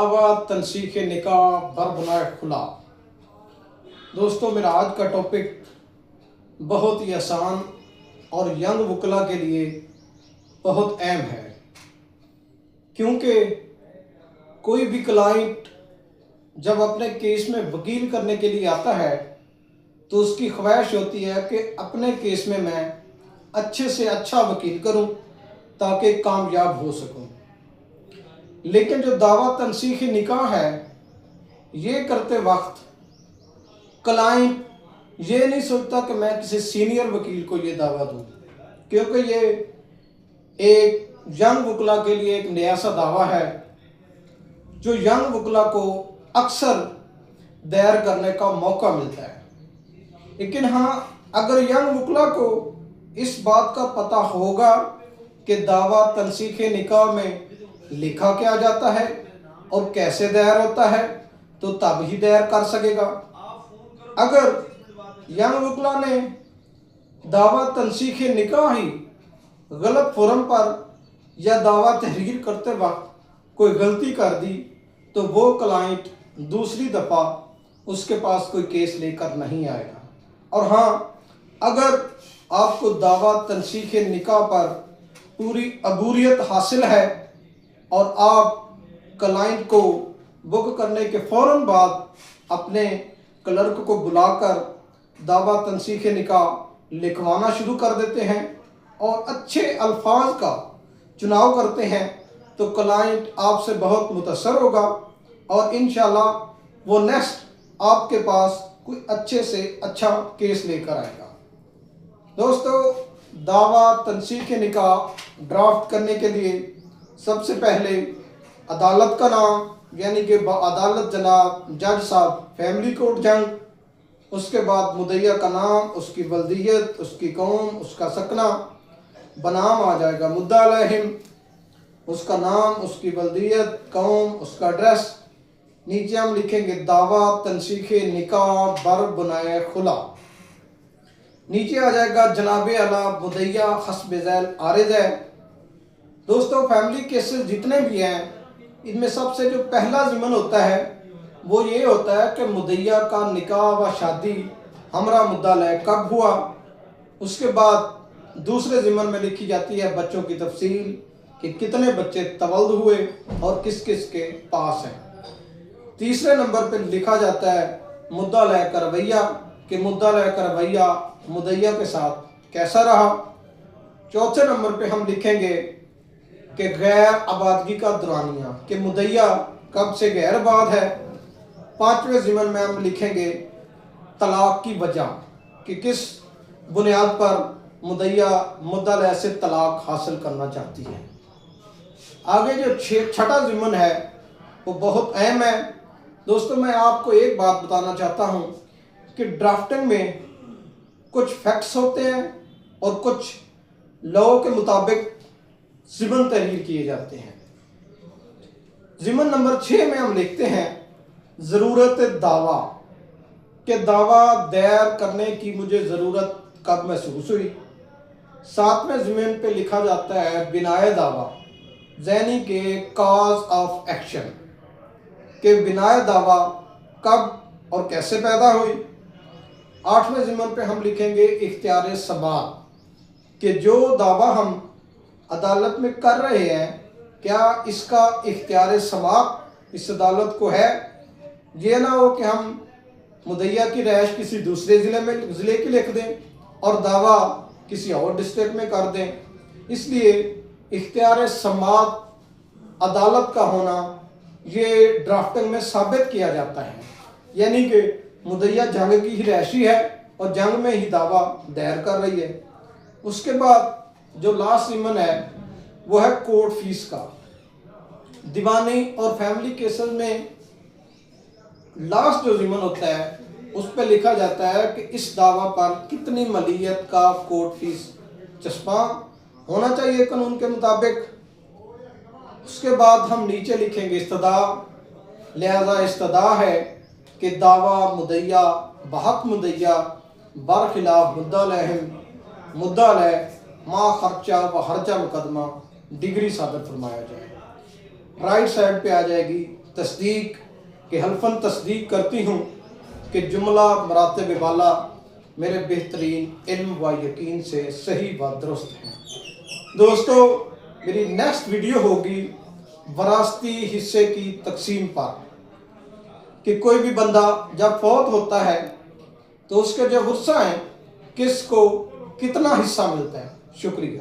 तनसीख निकाह बरबनाए खुला। दोस्तों, मेरा आज का टॉपिक बहुत ही आसान और यंग वकला के लिए बहुत अहम है, क्योंकि कोई भी क्लाइंट जब अपने केस में वकील करने के लिए आता है तो उसकी ख्वाहिश होती है कि अपने केस में मैं अच्छे से अच्छा वकील करूं ताकि कामयाब हो सकूं। लेकिन जो दावा तनसीख निकाह है, ये करते वक्त क्लाइंट ये नहीं सोचता कि मैं किसी सीनियर वकील को ये दावा दूं, क्योंकि ये एक यंग वकला के लिए एक नया सा दावा है जो यंग वकला को अक्सर दायर करने का मौका मिलता है। लेकिन हाँ, अगर यंग वकला को इस बात का पता होगा कि दावा तनसीख निकाह में लिखा क्या जाता है और कैसे दायर होता है, तो तब ही दायर कर सकेगा। अगर यंग वकला ने दावा तनसीख निकाह ही गलत फॉर्म पर या दावा तहरीर करते वक्त कोई गलती कर दी तो वो क्लाइंट दूसरी दफ़ा उसके पास कोई केस लेकर नहीं आएगा। और हाँ, अगर आपको दावा तनसीख निकाह पर पूरी अबूरियत हासिल है और आप क्लाइंट को बुक करने के फ़ौरन बाद अपने क्लर्क को बुलाकर दावा तनसीख निकाह लिखवाना शुरू कर देते हैं और अच्छे अल्फाज का चुनाव करते हैं, तो क्लाइंट आपसे बहुत मुतअस्सर होगा और इंशाल्लाह वो नेक्स्ट आपके पास कोई अच्छे से अच्छा केस लेकर आएगा। दोस्तों, दावा तनसीख निकाह ड्राफ्ट करने के लिए सबसे पहले अदालत का नाम, यानी कि अदालत जनाब जज साहब फैमिली कोर्ट जंग, उसके बाद मुद्दईया का नाम, उसकी वल्दियत, उसकी कौम, उसका सकना, बनाम आ जाएगा मुद्दा अलैहिम, उसका नाम, उसकी वल्दियत, कौम, उसका एड्रेस। नीचे हम लिखेंगे दावा तनसीख निकाह बरबनाए खुला। नीचे आ जाएगा जनाबे अला मुद्दईया हस्ब झैल आरिज़ है। दोस्तों, फैमिली केसेस जितने भी हैं, इनमें सबसे जो पहला ज़िमन होता है वो ये होता है कि मुद्दईया का निकाह व शादी हमरा मुद्दा लय कब हुआ। उसके बाद दूसरे ज़िमन में लिखी जाती है बच्चों की तफसील कि कितने बच्चे तवल्द हुए और किस किस के पास हैं। तीसरे नंबर पर लिखा जाता है मुद्दा लय का रवैया कि मुद्दा लय का रवैया मुद्दईया के साथ कैसा रहा। चौथे नंबर पे हम लिखेंगे कि गैर आबादगी का दुरानिया कि मुद्दईया कब से गैर आबाद है। पांचवें ज़िमन में हम लिखेंगे तलाक की वजह कि किस बुनियाद पर मुद्दईया मुद्दा लय से तलाक हासिल करना चाहती है। आगे जो छठा ज़िमन है वो बहुत अहम है। दोस्तों, मैं आपको एक बात बताना चाहता हूँ कि ड्राफ्टिंग में कुछ फैक्ट्स होते हैं और कुछ लॉ के मुताबिक ज़िमन तहरीर किए जाते हैं। ज़िमन नंबर 6 में हम लिखते हैं ज़रूरत दावा कि दावा दायर करने की मुझे ज़रूरत कब महसूस हुई। 7वें ज़िमन पे लिखा जाता है बिनाए दावा, यानी कि काज ऑफ एक्शन कि बिनाए दावा कब और कैसे पैदा हुई। 8वें ज़िमन पे हम लिखेंगे इख्तियार समाअत कि जो दावा हम अदालत में कर रहे हैं, क्या इसका इख्तियार समाअत इस अदालत को है। ये ना हो कि हम मुद्दईया की रहायश किसी दूसरे ज़िले की लिख दें और दावा किसी और डिस्ट्रिक्ट में कर दें। इसलिए इख्तियार समाअत अदालत का होना ये ड्राफ्टिंग में साबित किया जाता है, यानी कि मुद्दईया जंग की ही रहायशी है और जंग में ही दावा दायर कर रही है। उसके बाद जो लास्ट ज़िमन है वो है कोर्ट फीस का। दीवानी और फैमिली केसेस में लास्ट जो ज़िमन होता है उस पर लिखा जाता है कि इस दावा पर कितनी मलियत का कोर्ट फीस चस्पा होना चाहिए कानून के मुताबिक। उसके बाद हम नीचे लिखेंगे इस्तदा, लिहाजा इस्तदा है कि दावा मुद्दईया बहक मुद्दईया बरखिलाफ मुद्दा अलैहिम मुद्दा अलैह माँ खर्चा व हर्जा मुकदमा डिग्री सादर फरमाया जाए। राइट साइड पे आ जाएगी تصدیق کہ حلفاً تصدیق کرتی ہوں کہ جملہ مراتب بالا میرے بہترین علم و یقین سے صحیح و درست ہیں۔ دوستو میری نیکسٹ ویڈیو ہوگی وراثتی حصے کی تقسیم پر، کہ کوئی بھی بندہ جب فوت ہوتا ہے تو اس کے جو ورثہ ہیں کس کو کتنا حصہ ملتا ہے۔ شکریہ۔